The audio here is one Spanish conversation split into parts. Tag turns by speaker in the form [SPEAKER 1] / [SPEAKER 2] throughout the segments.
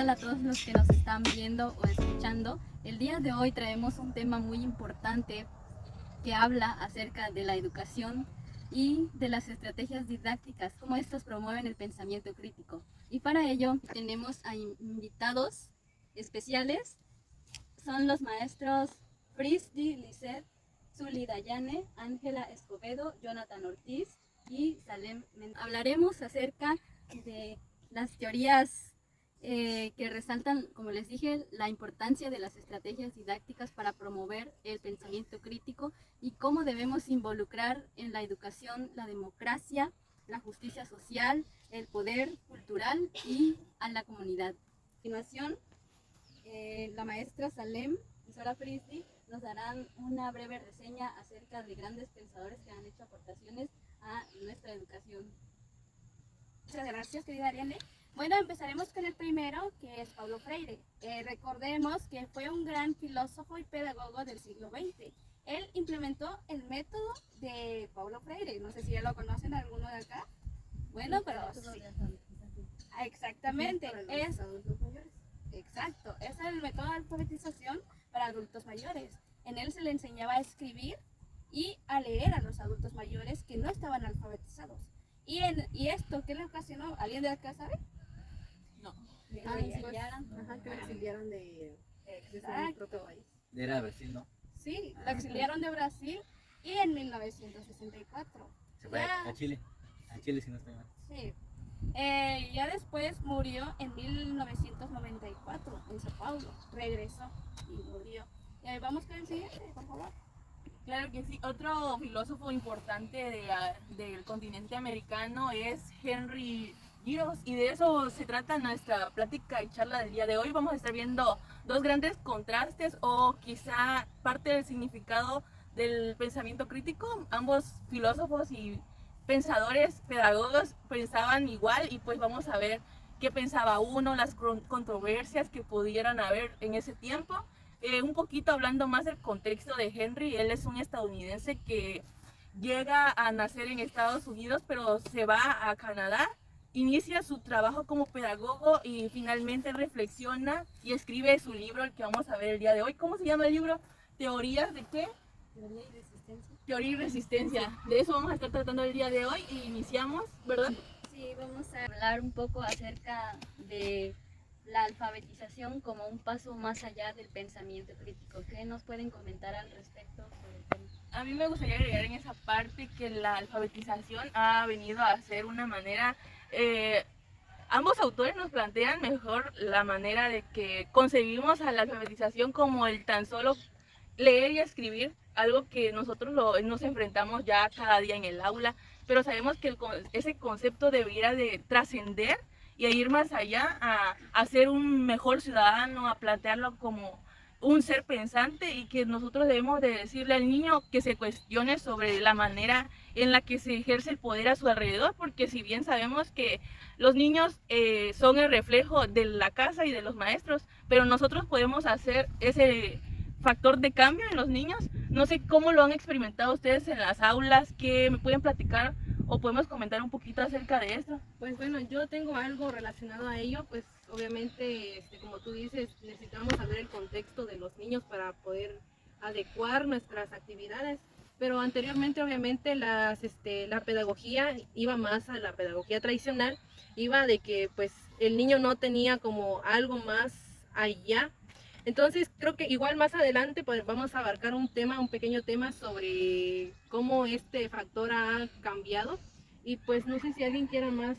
[SPEAKER 1] tal a todos los que nos están viendo o escuchando? El día de hoy traemos un tema muy importante que habla acerca de la educación y de las estrategias didácticas, cómo estos promueven el pensamiento crítico. Y para ello tenemos a invitados especiales, son los maestros Frisdi Lisset, Zuli Dayane, Ángela Escobedo, Jonathan Ortiz y Salem Mendoza. Hablaremos acerca de las teorías que resaltan, como les dije, la importancia de las estrategias didácticas para promover el pensamiento crítico y cómo debemos involucrar en la educación la democracia, la justicia social, el poder cultural y a la comunidad. A continuación, la maestra Salem y Sora Frisdi nos darán una breve reseña acerca de grandes pensadores que han hecho aportaciones a nuestra educación.
[SPEAKER 2] Muchas gracias, querida Ariane. Bueno, empezaremos con el primero, que es Paulo Freire. Recordemos que fue un gran filósofo y pedagogo del siglo XX. Él implementó el método de Paulo Freire. No sé si ya lo conocen alguno de acá. Bueno, pero sí. Exactamente. Exacto. Es el método de alfabetización para adultos mayores. En él se le enseñaba a escribir y a leer a los adultos mayores que no estaban alfabetizados. ¿Y esto qué le ocasionó? ¿Alguien de acá sabe?
[SPEAKER 3] No.
[SPEAKER 1] Que lo exiliaran.
[SPEAKER 4] Que lo exiliaron de su propio país.
[SPEAKER 3] Era Brasil, ¿no?
[SPEAKER 2] Sí, lo exiliaron de Brasil y en 1964.
[SPEAKER 3] Se fue a Chile. A Chile, si no estoy mal.
[SPEAKER 2] Sí. Ya después murió en 1994 en Sao Paulo. Regresó y murió. Vamos con el siguiente, por favor.
[SPEAKER 5] Claro que sí. Otro filósofo importante del continente americano es Henry Giros, y de eso se trata nuestra plática y charla del día de hoy. Vamos a estar viendo dos grandes contrastes o quizá parte del significado del pensamiento crítico. Ambos filósofos y pensadores, pedagogos pensaban igual, y pues vamos a ver qué pensaba uno, las controversias que pudieran haber en ese tiempo. Un poquito hablando más del contexto de Henry. Él es un estadounidense que llega a nacer en Estados Unidos, pero se va a Canadá, inicia su trabajo como pedagogo y finalmente reflexiona y escribe su libro, el que vamos a ver el día de hoy. ¿Cómo se llama el libro? ¿Teorías de qué?
[SPEAKER 1] Teoría y resistencia.
[SPEAKER 5] Teoría y resistencia. De eso vamos a estar tratando el día de hoy y iniciamos, ¿verdad?
[SPEAKER 1] Sí, vamos a hablar un poco acerca de la alfabetización como un paso más allá del pensamiento crítico. ¿Qué nos pueden comentar al respecto sobre el tema?
[SPEAKER 5] A mí me gustaría agregar en esa parte que la alfabetización ha venido a ser una manera, ambos autores nos plantean mejor la manera de que concebimos a la alfabetización como el tan solo leer y escribir, algo que nosotros nos enfrentamos ya cada día en el aula, pero sabemos que ese concepto debería de trascender y a ir más allá, a ser un mejor ciudadano, a plantearlo como un ser pensante, y que nosotros debemos de decirle al niño que se cuestione sobre la manera en la que se ejerce el poder a su alrededor, porque si bien sabemos que los niños son el reflejo de la casa y de los maestros, pero nosotros podemos hacer ese factor de cambio en los niños. No sé cómo lo han experimentado ustedes en las aulas, que me pueden platicar o podemos comentar un poquito acerca de esto.
[SPEAKER 4] Pues bueno, yo tengo algo relacionado a ello. Pues obviamente, como tú dices, necesitamos saber el contexto de los niños para poder adecuar nuestras actividades. Pero anteriormente, obviamente, la pedagogía iba más a la pedagogía tradicional, iba de que pues el niño no tenía como algo más allá. Entonces creo que igual más adelante pues vamos a abarcar un pequeño tema sobre cómo este factor ha cambiado, y pues no sé si alguien quiera más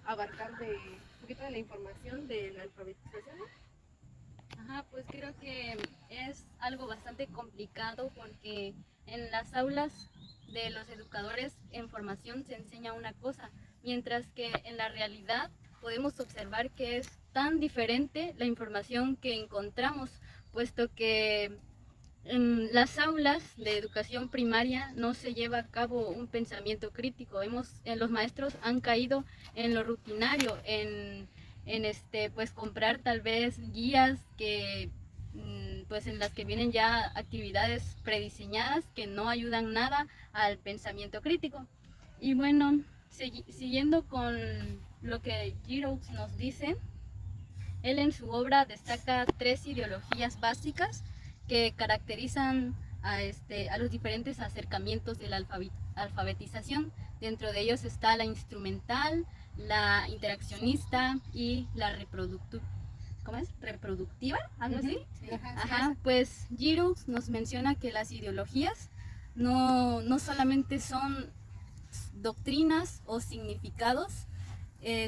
[SPEAKER 4] abarcar un poquito de la información de la alfabetización.
[SPEAKER 1] Ajá, pues creo que es algo bastante complicado porque en las aulas de los educadores en formación se enseña una cosa, mientras que en la realidad podemos observar que es tan diferente la información que encontramos, puesto que en las aulas de educación primaria no se lleva a cabo un pensamiento crítico. Los maestros han caído en lo rutinario, pues comprar tal vez guías que pues en las que vienen ya actividades prediseñadas que no ayudan nada al pensamiento crítico. Y bueno, siguiendo con lo que Giroux nos dice, Él en su obra destaca 3 ideologías básicas que caracterizan a los diferentes acercamientos de la alfabetización. Dentro de ellos está la instrumental, la interaccionista y la reproductiva, algo así. Ajá, pues Giroux nos menciona que las ideologías no solamente son doctrinas o significados,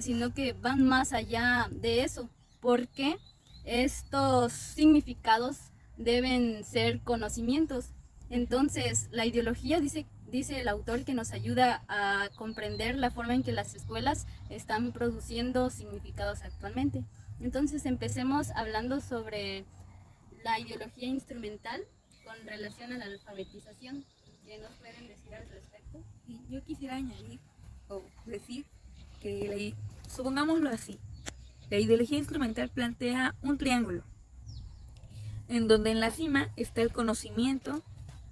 [SPEAKER 1] sino que van más allá de eso, porque estos significados deben ser conocimientos. Entonces, la ideología, dice el autor, que nos ayuda a comprender la forma en que las escuelas están produciendo significados actualmente. Entonces, empecemos hablando sobre la ideología instrumental con relación a la alfabetización. ¿Qué nos pueden decir al respecto?
[SPEAKER 6] Y yo quisiera añadir o decir que, supongámoslo así, la ideología instrumental plantea un triángulo, en donde en la cima está el conocimiento,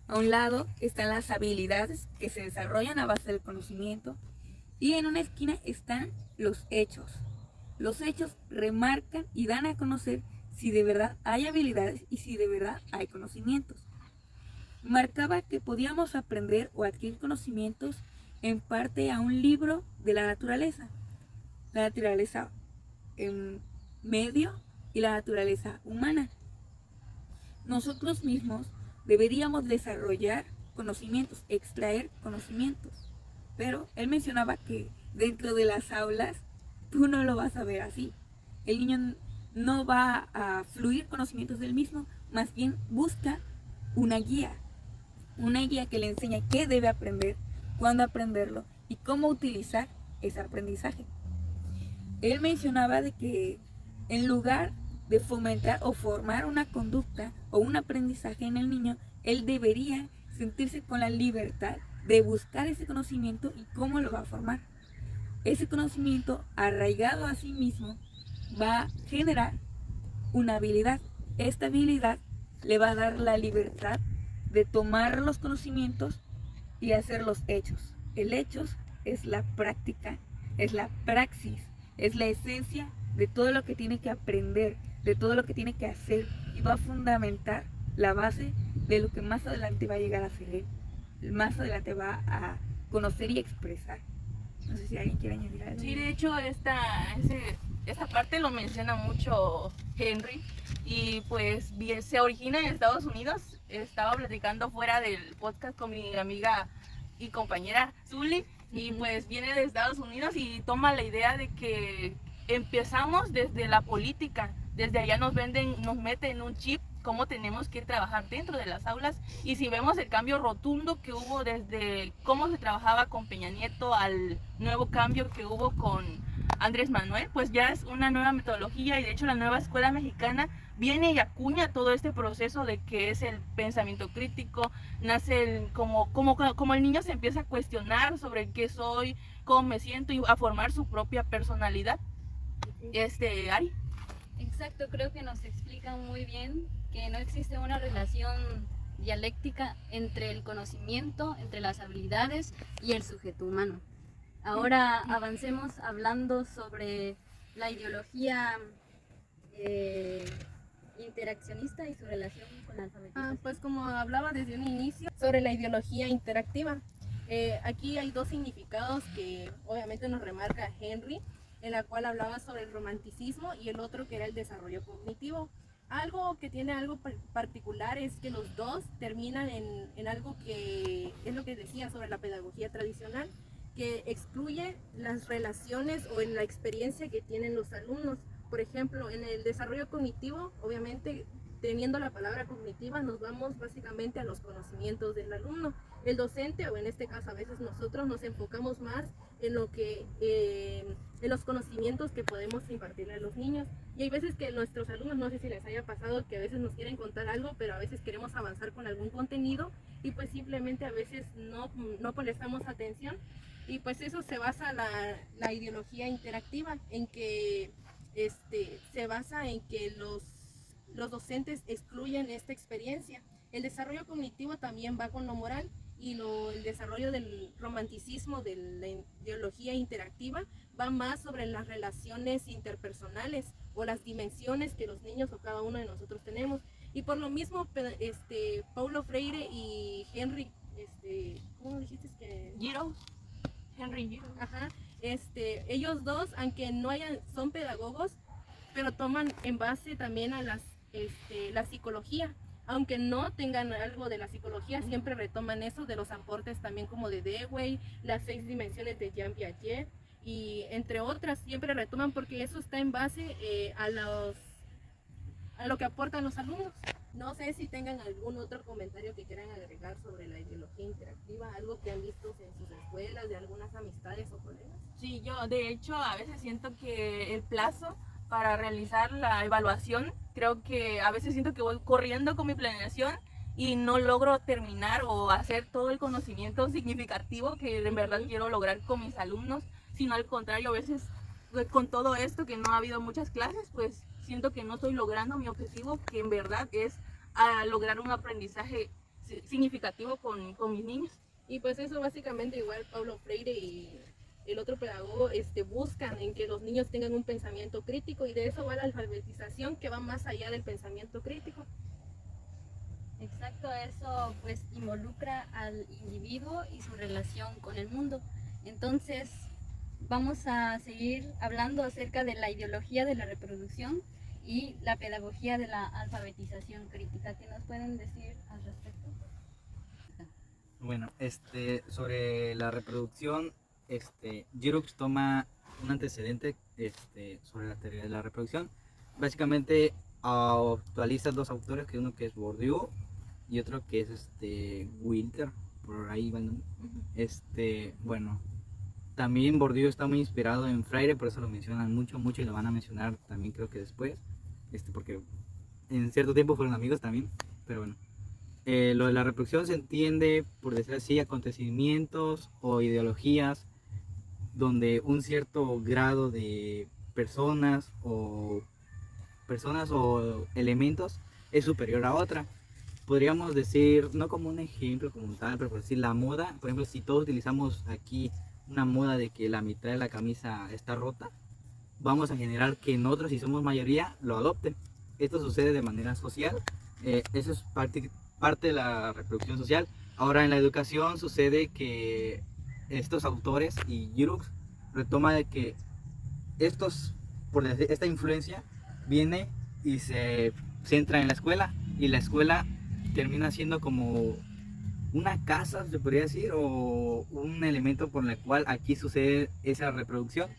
[SPEAKER 6] a un lado están las habilidades que se desarrollan a base del conocimiento, y en una esquina están los hechos. Los hechos remarcan y dan a conocer si de verdad hay habilidades y si de verdad hay conocimientos. Marcaba que podíamos aprender o adquirir conocimientos en parte a un libro de la naturaleza en medio y la naturaleza humana. Nosotros mismos deberíamos desarrollar conocimientos, extraer conocimientos, pero él mencionaba que dentro de las aulas tú no lo vas a ver así. El niño no va a fluir conocimientos del mismo, más bien busca una guía que le enseña qué debe aprender, cuándo aprenderlo y cómo utilizar ese aprendizaje. Él mencionaba de que en lugar de fomentar o formar una conducta o un aprendizaje en el niño, él debería sentirse con la libertad de buscar ese conocimiento y cómo lo va a formar. Ese conocimiento arraigado a sí mismo va a generar una habilidad. Esta habilidad le va a dar la libertad de tomar los conocimientos y hacer los hechos. El hechos es la práctica, es la praxis, es la esencia de todo lo que tiene que aprender, de todo lo que tiene que hacer, y va a fundamentar la base de lo que más adelante va a llegar a ser él, más adelante va a conocer y expresar. No sé si alguien quiere añadir algo.
[SPEAKER 5] Sí, de hecho esta parte lo menciona mucho Henry, y pues se origina en Estados Unidos. Estaba platicando fuera del podcast con mi amiga y compañera Zully, y pues viene de Estados Unidos y toma la idea de que empezamos desde la política. Desde allá nos meten un chip cómo tenemos que trabajar dentro de las aulas, y si vemos el cambio rotundo que hubo desde cómo se trabajaba con Peña Nieto al nuevo cambio que hubo con Andrés Manuel, pues ya es una nueva metodología, y de hecho la nueva escuela mexicana viene y acuña todo este proceso de que es el pensamiento crítico. Nace como el niño se empieza a cuestionar sobre qué soy, cómo me siento, y a formar su propia personalidad. Ari.
[SPEAKER 1] Exacto, creo que nos explican muy bien que no existe una relación dialéctica entre el conocimiento, entre las habilidades y el sujeto humano. Ahora avancemos hablando sobre la ideología interaccionista y su relación con la alfabetización.
[SPEAKER 4] Pues como hablaba desde un inicio sobre la ideología interactiva, aquí hay 2 significados que obviamente nos remarca Henry, en la cual hablaba sobre el romanticismo, y el otro que era el desarrollo cognitivo. Algo que tiene algo particular es que los dos terminan en algo que es lo que decía sobre la pedagogía tradicional, que excluye las relaciones o en la experiencia que tienen los alumnos. Por ejemplo, en el desarrollo cognitivo, obviamente teniendo la palabra cognitiva, nos vamos básicamente a los conocimientos del alumno. El docente, o en este caso a veces nosotros, nos enfocamos más en lo que en los conocimientos que podemos impartirle a los niños. Y hay veces que nuestros alumnos, no sé si les haya pasado, que a veces nos quieren contar algo, pero a veces queremos avanzar con algún contenido y pues simplemente a veces no prestamos atención. Y pues eso se basa la ideología interactiva, en que se basa en que los docentes excluyen esta experiencia. El desarrollo cognitivo también va con lo moral, y el desarrollo del romanticismo de la ideología interactiva va más sobre las relaciones interpersonales o las dimensiones que los niños o cada uno de nosotros tenemos. Y por lo mismo, Paulo Freire y Henry, ¿cómo dijiste que?
[SPEAKER 5] Henry Giro.
[SPEAKER 4] Ajá, ellos dos, aunque no son pedagogos, pero toman en base también a la psicología. Aunque no tengan algo de la psicología, siempre retoman eso de los aportes también como de Dewey, las 6 dimensiones de Jean Piaget y entre otras, siempre retoman porque eso está en base a lo que aportan los alumnos. No sé si tengan algún otro comentario que quieran agregar sobre la ideología interactiva, algo que han visto en sus escuelas, de algunas amistades o colegas.
[SPEAKER 5] Sí, yo de hecho a veces siento que el plazo para realizar la evaluación, creo que a veces siento que voy corriendo con mi planeación y no logro terminar o hacer todo el conocimiento significativo que en verdad quiero lograr con mis alumnos, sino al contrario, a veces con todo esto que no ha habido muchas clases, pues siento que no estoy logrando mi objetivo, que en verdad es lograr un aprendizaje significativo con mis niños.
[SPEAKER 4] Y pues eso básicamente igual Paulo Freire y el otro pedagogo buscan en que los niños tengan un pensamiento crítico, y de eso va la alfabetización, que va más allá del pensamiento crítico.
[SPEAKER 1] Exacto, eso pues involucra al individuo y su relación con el mundo. Entonces vamos a seguir hablando acerca de la ideología de la reproducción y la pedagogía de la alfabetización crítica. ¿Qué nos pueden decir al respecto?
[SPEAKER 3] Bueno, sobre la reproducción, Giroux toma un antecedente sobre la teoría de la reproducción. Básicamente actualiza 2 autores, que uno que es Bourdieu y otro que es Wilder, por ahí va el nombre. Bueno, también Bourdieu está muy inspirado en Freire, por eso lo mencionan mucho y lo van a mencionar también, creo que después, porque en cierto tiempo fueron amigos también, pero bueno. Lo de la reproducción se entiende, por decir así, acontecimientos o ideologías donde un cierto grado de personas o elementos es superior a otra. Podríamos decir, no como un ejemplo como tal, pero por decir la moda, por ejemplo, si todos utilizamos aquí una moda de que la mitad de la camisa está rota, vamos a generar que en otros, si somos mayoría, lo adopten. Esto sucede de manera social, eso es parte de la reproducción social. Ahora en la educación sucede que estos autores y Giroux retoma de que esta influencia viene y se centra en la escuela, y la escuela termina siendo como una casa, se podría decir, o un elemento por el cual aquí sucede esa reproducción,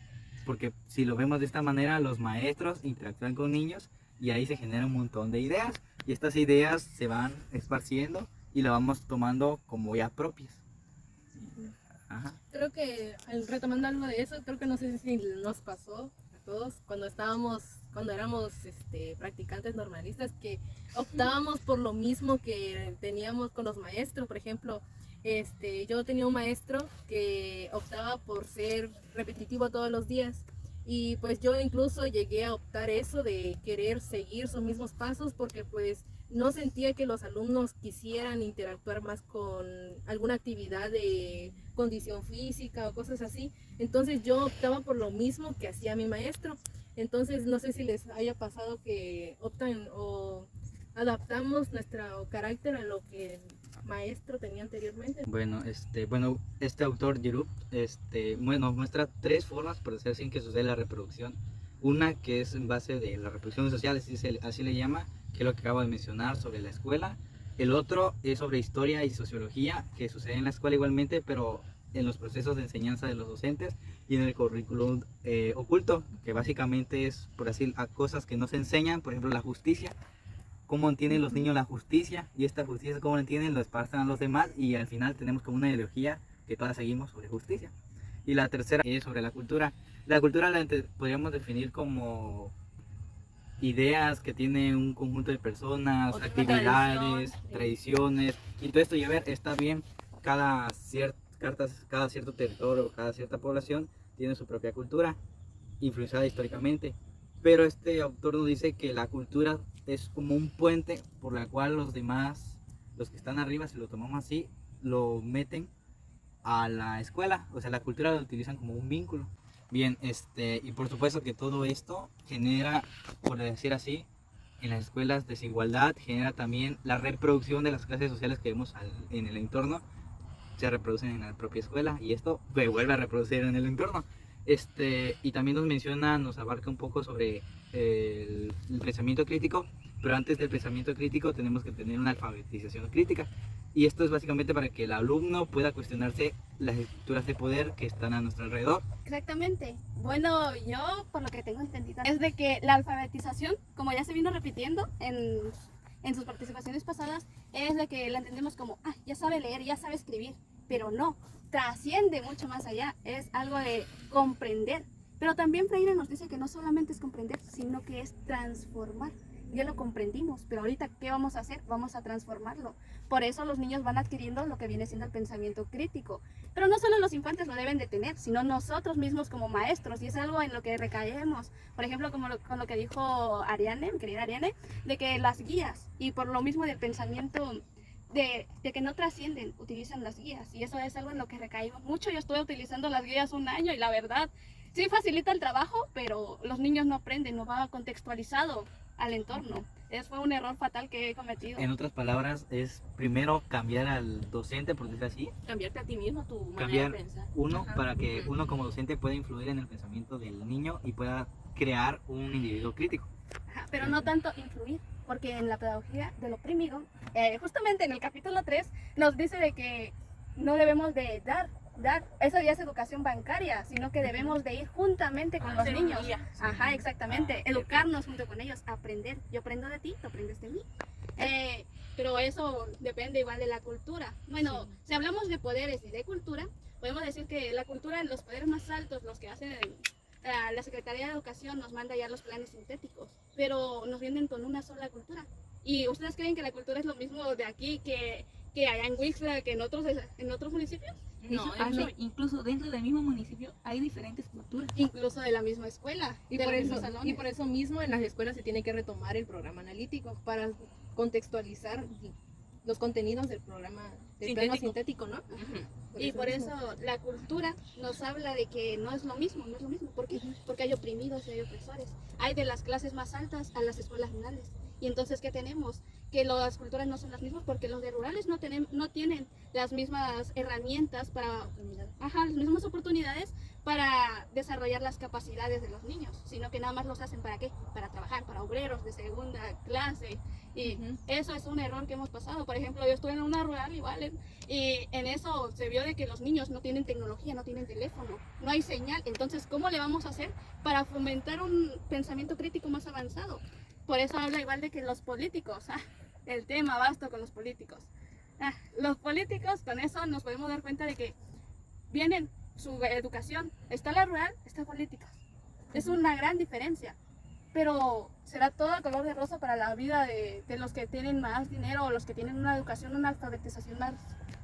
[SPEAKER 3] porque si lo vemos de esta manera, los maestros interactúan con niños y ahí se genera un montón de ideas, y estas ideas se van esparciendo y las vamos tomando como ya propias. Ajá.
[SPEAKER 4] Creo que, retomando algo de eso, creo que no sé si nos pasó a todos cuando éramos practicantes normalistas, que optábamos por lo mismo que teníamos con los maestros. Por ejemplo, yo tenía un maestro que optaba por ser repetitivo todos los días, y pues yo incluso llegué a optar eso de querer seguir sus mismos pasos, porque pues no sentía que los alumnos quisieran interactuar más con alguna actividad de condición física o cosas así. Entonces yo optaba por lo mismo que hacía mi maestro. Entonces no sé si les haya pasado que optan o adaptamos nuestro carácter a lo que el maestro tenía anteriormente.
[SPEAKER 3] Bueno, este autor Giroux nos muestra 3 formas, por decir así, en que sucede la reproducción. Una que es en base de la reproducción social, así le llama, que es lo que acabo de mencionar sobre la escuela. El otro es sobre historia y sociología, que sucede en la escuela igualmente, pero en los procesos de enseñanza de los docentes y en el currículum oculto, que básicamente es, por así, a cosas que no se enseñan, por ejemplo la justicia, cómo entienden los niños la justicia, y esta justicia cómo la entienden, lo esparcen a los demás, y al final tenemos como una ideología que todas seguimos sobre justicia. Y la tercera es sobre la cultura. La cultura podríamos definir como ideas que tiene un conjunto de personas, actividades, tradiciones, y todo esto está bien, cada cierto territorio, cada cierta población tiene su propia cultura, influenciada históricamente. Pero este autor nos dice que la cultura es como un puente por la cual los demás, los que están arriba, si lo tomamos así, lo meten a la escuela, o sea, la cultura la utilizan como un vínculo. Bien, y por supuesto que todo esto genera, por decir así, en las escuelas desigualdad, genera también la reproducción de las clases sociales que vemos en el entorno, se reproducen en la propia escuela y esto se vuelve a reproducir en el entorno. Y también nos abarca un poco sobre el pensamiento crítico, pero antes del pensamiento crítico tenemos que tener una alfabetización crítica. Y esto es básicamente para que el alumno pueda cuestionarse las estructuras de poder que están a nuestro alrededor.
[SPEAKER 2] Exactamente. Bueno, yo por lo que tengo entendido es de que la alfabetización, como ya se vino repitiendo en sus participaciones pasadas, es de que la entendemos como, ya sabe leer, ya sabe escribir, pero no, trasciende mucho más allá, es algo de comprender. Pero también Freire nos dice que no solamente es comprender, sino que es transformar. Ya lo comprendimos, pero ahorita ¿qué vamos a hacer? Vamos a transformarlo. Por eso los niños van adquiriendo lo que viene siendo el pensamiento crítico. Pero no solo los infantes lo deben de tener, sino nosotros mismos como maestros, y es algo en lo que recaemos. Por ejemplo, con lo que dijo Ariane, mi querida Ariane, de que las guías, y por lo mismo del pensamiento de que no trascienden, utilizan las guías, y eso es algo en lo que recaímos mucho. Yo estuve utilizando las guías un año y la verdad, sí facilita el trabajo, pero los niños no aprenden, no va contextualizado al entorno. Fue un error fatal que he cometido.
[SPEAKER 3] En otras palabras, es primero cambiar al docente, por decirlo así.
[SPEAKER 5] Cambiarte a ti mismo, tu manera
[SPEAKER 3] Cambiar
[SPEAKER 5] de pensar.
[SPEAKER 3] uno
[SPEAKER 5] Ajá.
[SPEAKER 3] para que uno como docente pueda influir en el pensamiento del niño y pueda crear un individuo crítico.
[SPEAKER 2] Ajá, pero no tanto influir, porque en la pedagogía del oprimido, justamente en el capítulo 3, nos dice de que no debemos de dar, eso ya es educación bancaria, sino que debemos de ir juntamente con los
[SPEAKER 5] Ser
[SPEAKER 2] niños.
[SPEAKER 5] guía.
[SPEAKER 2] Ajá, exactamente, educarnos junto con ellos, aprender. Yo aprendo de ti, tú aprendes de mí. Pero eso depende igual de la cultura. Bueno, si hablamos de poderes y de cultura, podemos decir que la cultura, los poderes más altos, los que hacen la Secretaría de Educación nos manda ya los planes sintéticos, pero nos vienen con una sola cultura. ¿Y ustedes creen que la cultura es lo mismo de aquí que allá en Huixla, que en otros municipios?
[SPEAKER 5] No,
[SPEAKER 6] Incluso dentro del mismo municipio hay diferentes culturas.
[SPEAKER 2] Incluso de la misma escuela,
[SPEAKER 4] Y
[SPEAKER 2] de
[SPEAKER 4] por,
[SPEAKER 2] los
[SPEAKER 4] eso,
[SPEAKER 2] mismos salones.
[SPEAKER 4] y por eso mismo en las escuelas se tiene que retomar el programa analítico para contextualizar los contenidos del programa del plano sintético, ¿no?
[SPEAKER 2] Y por eso la cultura nos habla de que no es lo mismo, ¿Por qué? Porque hay oprimidos y hay opresores. Hay de las clases más altas a las escuelas rurales. Y entonces, ¿qué tenemos? Que las culturas no son las mismas porque los de rurales no tienen las mismas herramientas las mismas oportunidades para desarrollar las capacidades de los niños, sino que nada más los hacen ¿para qué? Para trabajar, para obreros de segunda clase. Y eso es un error que hemos pasado. Por ejemplo, yo estuve en una rural igual, y en eso se vio de que los niños no tienen tecnología, no tienen teléfono, no hay señal. Entonces, ¿cómo le vamos a hacer para fomentar un pensamiento crítico más avanzado? Por eso habla igual de que los políticos, el tema vasto con los políticos. Los políticos, con eso nos podemos dar cuenta de que vienen su educación, está la rural, está políticos. Es una gran diferencia. Pero será todo el color de rosa para la vida de los que tienen más dinero o los que tienen una educación, una alfabetización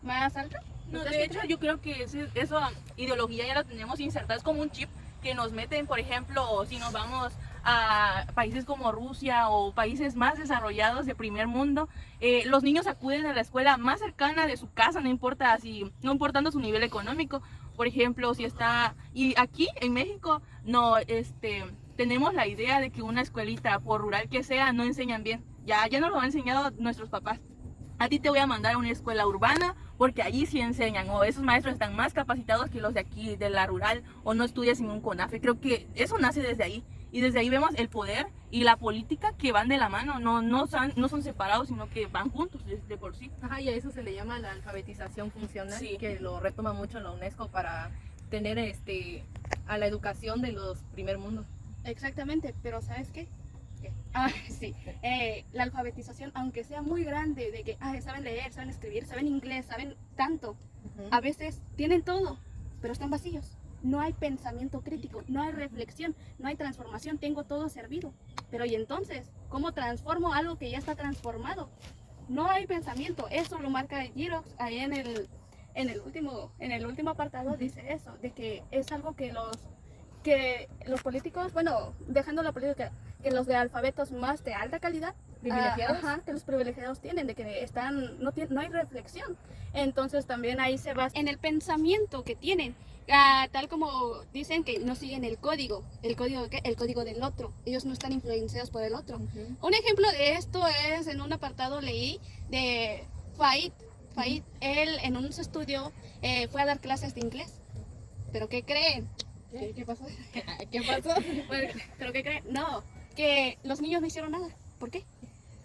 [SPEAKER 2] más alta.
[SPEAKER 5] No, de hecho, yo creo que esa ideología ya la tenemos insertada, es como un chip que nos meten, por ejemplo, si nos vamos a países como Rusia o países más desarrollados de primer mundo, los niños acuden a la escuela más cercana de su casa, no importando su nivel económico. Por ejemplo, y aquí en México no, tenemos la idea de que una escuelita, por rural que sea, no enseñan bien. Ya nos lo han enseñado nuestros papás. A ti te voy a mandar a una escuela urbana porque allí sí enseñan, o esos maestros están más capacitados que los de aquí, de la rural, o no estudias en un CONAFE. Creo que eso nace desde ahí. Y desde ahí vemos el poder y la política que van de la mano, no son separados, sino que van juntos de por sí.
[SPEAKER 4] Ajá, y a eso se le llama la alfabetización funcional,
[SPEAKER 5] Sí.
[SPEAKER 4] que lo retoma mucho la UNESCO para tener a la educación de los primer mundo.
[SPEAKER 2] Exactamente, pero ¿sabes qué? Sí, la alfabetización, aunque sea muy grande, de que saben leer, saben escribir, saben inglés, saben tanto, a veces tienen todo, pero están vacíos. No hay pensamiento crítico, no hay reflexión, no hay transformación, tengo todo servido. Pero ¿y entonces? ¿Cómo transformo algo que ya está transformado? No hay pensamiento, eso lo marca Girox ahí en el último apartado, dice eso, de que es algo que los políticos, bueno, dejando la política, que los de alfabetos más de alta calidad
[SPEAKER 4] privilegiados.
[SPEAKER 2] Ajá, que los privilegiados tienen, de que no hay reflexión. Entonces también ahí se basa en el pensamiento que tienen. Tal como dicen que no siguen el código ¿qué? El código del otro. Ellos no están influenciados por el otro. Un ejemplo de esto es en un apartado leí de Faid. Él en un estudio fue a dar clases de inglés. ¿Pero qué creen? ¿Qué pasó? ¿Qué pasó? ¿Pero qué creen? No, que los niños no hicieron nada. ¿Por qué?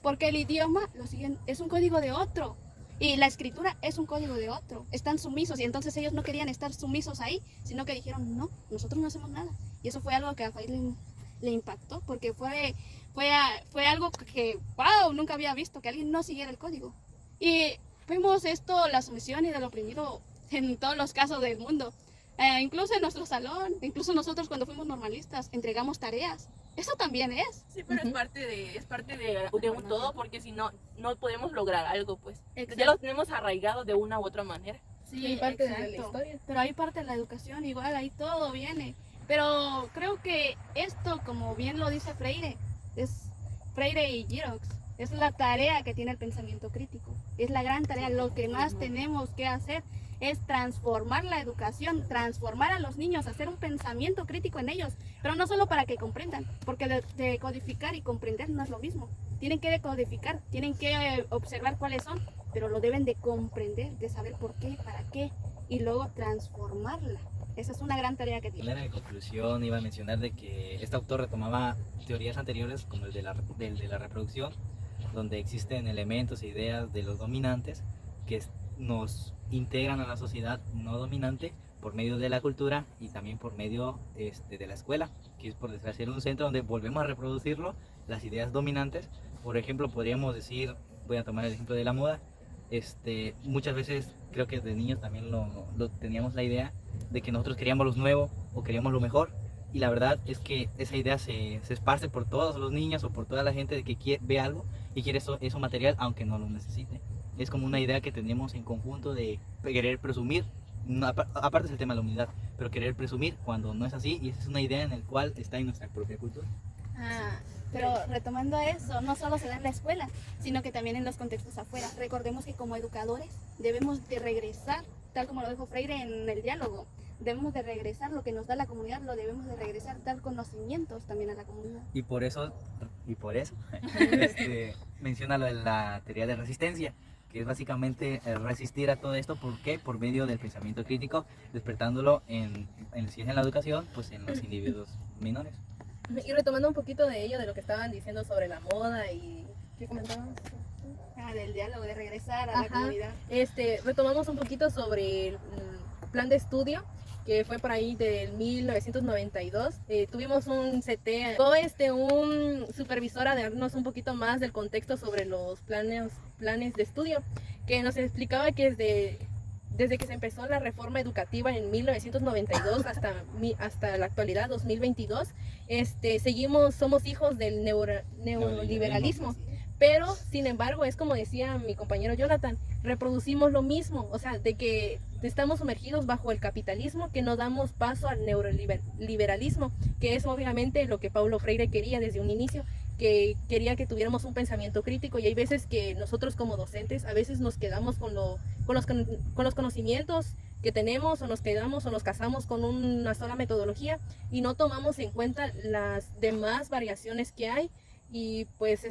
[SPEAKER 2] Porque el idioma lo siguen, es un código de otro. Y la escritura es un código de otro. Están sumisos y entonces ellos no querían estar sumisos ahí, sino que dijeron, no, nosotros no hacemos nada. Y eso fue algo que a Faid le impactó, porque fue algo que, wow, nunca había visto, que alguien no siguiera el código. Y vemos esto, la sumisión y del oprimido en todos los casos del mundo. Incluso en nuestro salón, incluso nosotros cuando fuimos normalistas, entregamos tareas. Eso también es.
[SPEAKER 5] Sí, pero es parte de un todo, porque si no, no podemos lograr algo, pues. Ya lo tenemos arraigado de una u otra manera.
[SPEAKER 2] Sí,
[SPEAKER 4] parte de la
[SPEAKER 2] exacto.
[SPEAKER 4] historia.
[SPEAKER 2] Pero hay parte de la educación, igual, ahí todo viene. Pero creo que esto, como bien lo dice Freire, es Freire y Girox, es la tarea que tiene el pensamiento crítico. Es la gran tarea, lo que más tenemos que hacer es transformar la educación, transformar a los niños, hacer un pensamiento crítico en ellos, pero no solo para que comprendan, porque decodificar y comprender no es lo mismo. Tienen que decodificar, tienen que observar cuáles son, pero lo deben de comprender, de saber por qué, para qué, y luego transformarla. Esa es una gran tarea que tiene.
[SPEAKER 3] En conclusión iba a mencionar de que este autor retomaba teorías anteriores como el de la reproducción, donde existen elementos e ideas de los dominantes que nos integran a la sociedad no dominante por medio de la cultura y también por medio de la escuela, que es por desgracia un centro donde volvemos a reproducirlo, las ideas dominantes. Por ejemplo, podríamos decir, voy a tomar el ejemplo de la moda, muchas veces creo que de niños también lo teníamos la idea de que nosotros queríamos lo nuevo o queríamos lo mejor, y la verdad es que esa idea se esparce por todos los niños o por toda la gente de que ve algo y quiere eso material aunque no lo necesite. Es como una idea que tenemos en conjunto de querer presumir, aparte es el tema de la humildad, pero querer presumir cuando no es así, y esa es una idea en la cual está en nuestra propia cultura.
[SPEAKER 2] Pero retomando eso, no solo se da en la escuela, sino que también en los contextos afuera. Recordemos que como educadores debemos de regresar, tal como lo dijo Freire en el diálogo, debemos de regresar lo que nos da la comunidad, lo debemos de regresar, dar conocimientos también a la comunidad.
[SPEAKER 3] Y por eso menciona lo de la teoría de resistencia, que es básicamente resistir a todo esto. ¿Por qué? Por medio del pensamiento crítico, despertándolo en la educación, pues en los individuos menores.
[SPEAKER 4] Y retomando un poquito de ello, de lo que estaban diciendo sobre la moda y... ¿Qué comentabas?
[SPEAKER 2] Del diálogo, de regresar a la comunidad.
[SPEAKER 4] Retomamos un poquito sobre el plan de estudio, que fue por ahí del 1992. Tuvimos un CT, un supervisor a darnos un poquito más del contexto sobre los planes de estudio, que nos explicaba que desde que se empezó la reforma educativa en 1992 hasta la actualidad, 2022, somos hijos del neoliberalismo. Pero, sin embargo, es como decía mi compañero Jonathan, reproducimos lo mismo, o sea, de que estamos sumergidos bajo el capitalismo, que no damos paso al neoliberalismo, que es obviamente lo que Paulo Freire quería desde un inicio, que quería que tuviéramos un pensamiento crítico, y hay veces que nosotros como docentes a veces nos quedamos con los conocimientos que tenemos, o nos quedamos o nos casamos con una sola metodología y no tomamos en cuenta las demás variaciones que hay. Y pues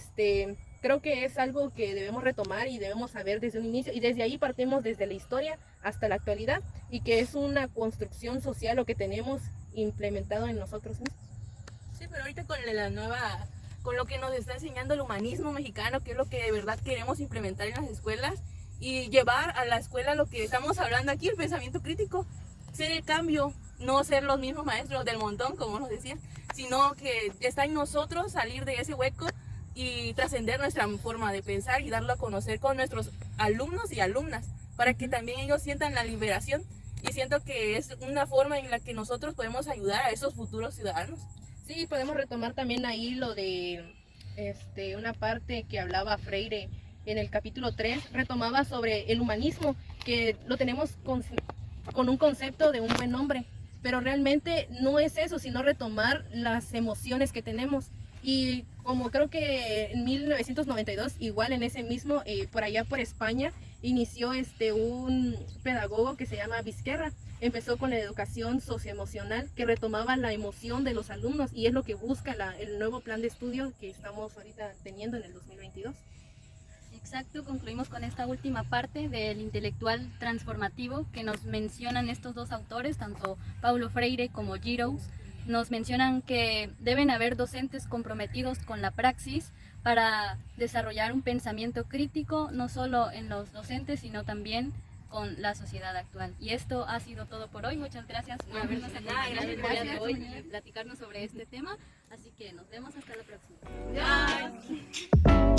[SPEAKER 4] creo que es algo que debemos retomar y debemos saber desde un inicio, y desde ahí partimos desde la historia hasta la actualidad, y que es una construcción social lo que tenemos implementado en nosotros mismos.
[SPEAKER 5] Sí, pero ahorita con lo que nos está enseñando el humanismo mexicano, que es lo que de verdad queremos implementar en las escuelas y llevar a la escuela lo que estamos hablando aquí, el pensamiento crítico, ser el cambio, no ser los mismos maestros del montón, como nos decían, sino que está en nosotros salir de ese hueco y trascender nuestra forma de pensar y darlo a conocer con nuestros alumnos y alumnas, para que también ellos sientan la liberación, y siento que es una forma en la que nosotros podemos ayudar a esos futuros ciudadanos.
[SPEAKER 4] Sí, podemos retomar también ahí lo de una parte que hablaba Freire en el capítulo 3, retomaba sobre el humanismo, que lo tenemos con un concepto de un buen hombre, pero realmente no es eso, sino retomar las emociones que tenemos. Y como creo que en 1992, igual en ese mismo, por allá por España, inició un pedagogo que se llama Vizquerra. Empezó con la educación socioemocional que retomaba la emoción de los alumnos y es lo que busca el nuevo plan de estudio que estamos ahorita teniendo en el 2022.
[SPEAKER 1] Exacto, concluimos con esta última parte del intelectual transformativo que nos mencionan estos dos autores, tanto Paulo Freire como Giroux. Nos mencionan que deben haber docentes comprometidos con la praxis para desarrollar un pensamiento crítico, no solo en los docentes, sino también con la sociedad actual. Y esto ha sido todo por hoy. Muchas gracias por habernos acompañado el día de hoy y platicarnos sobre este tema. Así que nos vemos hasta la próxima.
[SPEAKER 5] Ya.